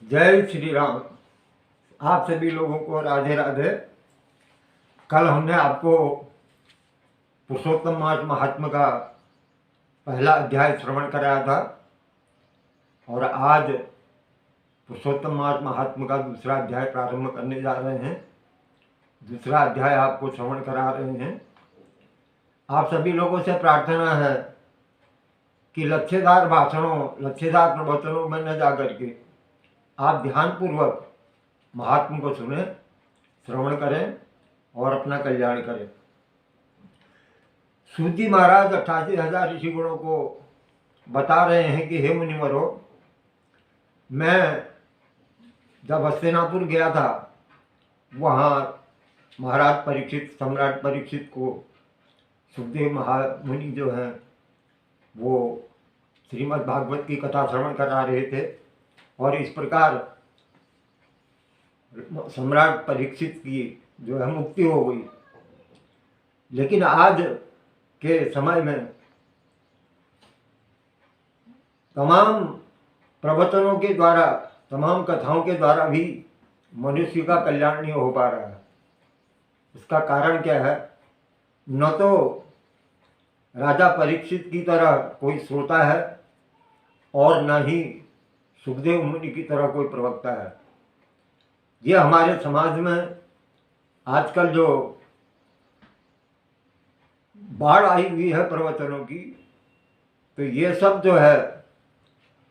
जय श्री राम। आप सभी लोगों को राधे राधे। कल हमने आपको पुरुषोत्तम मास महात्म का पहला अध्याय श्रवण कराया था और आज पुरुषोत्तम मास महात्म का दूसरा अध्याय प्रारंभ करने जा रहे हैं। दूसरा अध्याय आपको श्रवण करा रहे हैं। आप सभी लोगों से प्रार्थना है कि लक्ष्यदार भाषणों, लक्ष्यदार प्रवचनों में न जाकर के आप ध्यानपूर्वक महात्म को सुने, श्रवण करें और अपना कल्याण करें। सूत जी महाराज 88,000 ऋषि गुणों को बता रहे हैं कि हे मुनिवरों, मैं जब हस्तिनापुर गया था, वहाँ महाराज परीक्षित, सम्राट परीक्षित को सुखदेव महामुनि जो हैं वो श्रीमद् भागवत की कथा श्रवण करा रहे थे और इस प्रकार सम्राट परीक्षित की जो है मुक्ति हो गई। लेकिन आज के समय में तमाम प्रवचनों के द्वारा, तमाम कथाओं के द्वारा भी मनुष्य का कल्याण नहीं हो पा रहा है। इसका कारण क्या है? न तो राजा परीक्षित की तरह कोई श्रोता है और न ही सुखदेव मुनि की तरह कोई प्रवक्ता है। ये हमारे समाज में आजकल जो बाढ़ आई हुई है प्रवचनों की, तो ये सब जो है,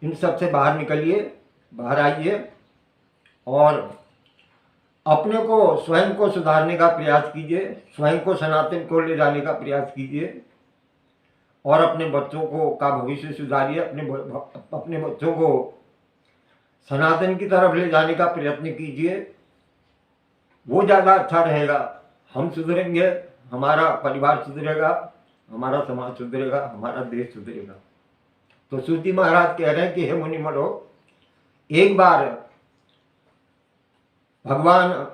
इन सब से बाहर निकलिए, बाहर आइए और अपने को, स्वयं को सुधारने का प्रयास कीजिए, स्वयं को सनातन को ले जाने का प्रयास कीजिए और अपने बच्चों को का भविष्य सुधारिए। अपने बच्चों को सनातन की तरफ ले जाने का प्रयत्न कीजिए। वो ज़्यादा अच्छा रहेगा। हम सुधरेंगे, हमारा परिवार सुधरेगा, हमारा समाज सुधरेगा, हमारा देश सुधरेगा। तो सूत जी महाराज कह रहे हैं कि हे मुनिमरो, एक बार भगवान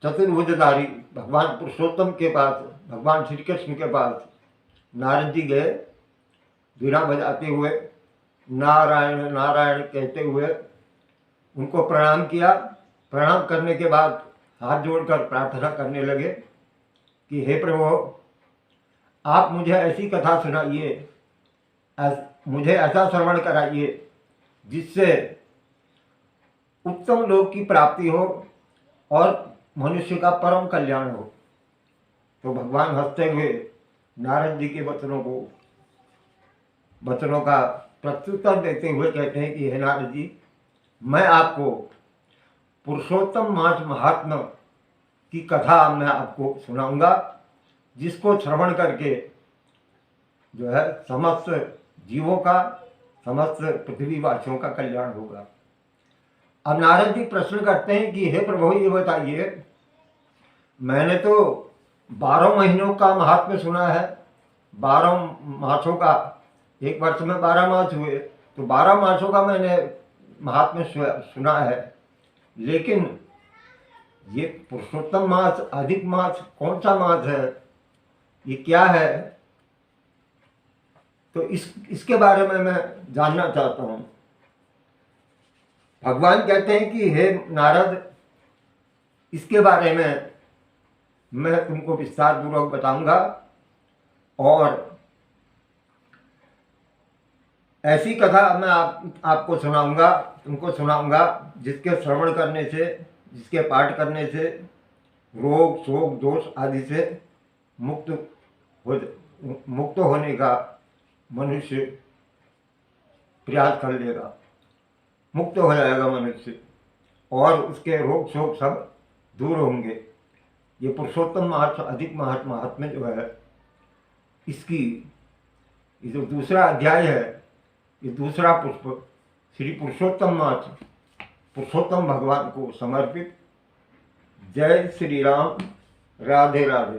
चतुर्भुजधारी, भगवान पुरुषोत्तम के पास, भगवान श्री कृष्ण के पास नारद जी गए। वीणा बजाते हुए, नारायण नारायण कहते हुए उनको प्रणाम किया। प्रणाम करने के बाद हाथ जोड़कर प्रार्थना करने लगे कि हे प्रभु, आप मुझे ऐसी कथा सुनाइए, मुझे ऐसा श्रवण कराइए जिससे उत्तम लोक की प्राप्ति हो और मनुष्य का परम कल्याण हो। तो भगवान हंसते हुए नारद जी के वचनों का प्रत्युत्तर देते हुए कहते हैं कि हे नारद जी, मैं आपको पुरुषोत्तम मास महात्म की कथा मैं आपको सुनाऊंगा, जिसको श्रवण करके जो है समस्त जीवों का, समस्त पृथ्वीवासियों का कल्याण होगा। अब नारद जी प्रश्न करते हैं कि हे प्रभु, ये बताइए, मैंने तो 12 महीनों का महात्म्य सुना है, 12 मासों का, एक वर्ष में 12 मास हुए, तो 12 मासों का मैंने महात्म्य सुना है। लेकिन ये पुरुषोत्तम मास, अधिक मास, कौन सा मास है, ये क्या है? तो इसके बारे में मैं जानना चाहता हूँ। भगवान कहते हैं कि हे नारद, इसके बारे में मैं तुमको विस्तार पूर्वक बताऊंगा और ऐसी कथा मैं आपको सुनाऊंगा, तुमको सुनाऊंगा, जिसके श्रवण करने से, जिसके पाठ करने से रोग, शोक, दोष आदि से मुक्त होने का मनुष्य प्रयास कर लेगा, मुक्त हो जाएगा मनुष्य और उसके रोग शोक सब दूर होंगे। ये पुरुषोत्तम मास, अधिक महात्म्य जो है, इसकी ये जो दूसरा अध्याय है, ये दूसरा पुष्प श्री पुरुषोत्तम मास, पुरुषोत्तम भगवान को समर्पित। जय श्री राम। राधे राधे।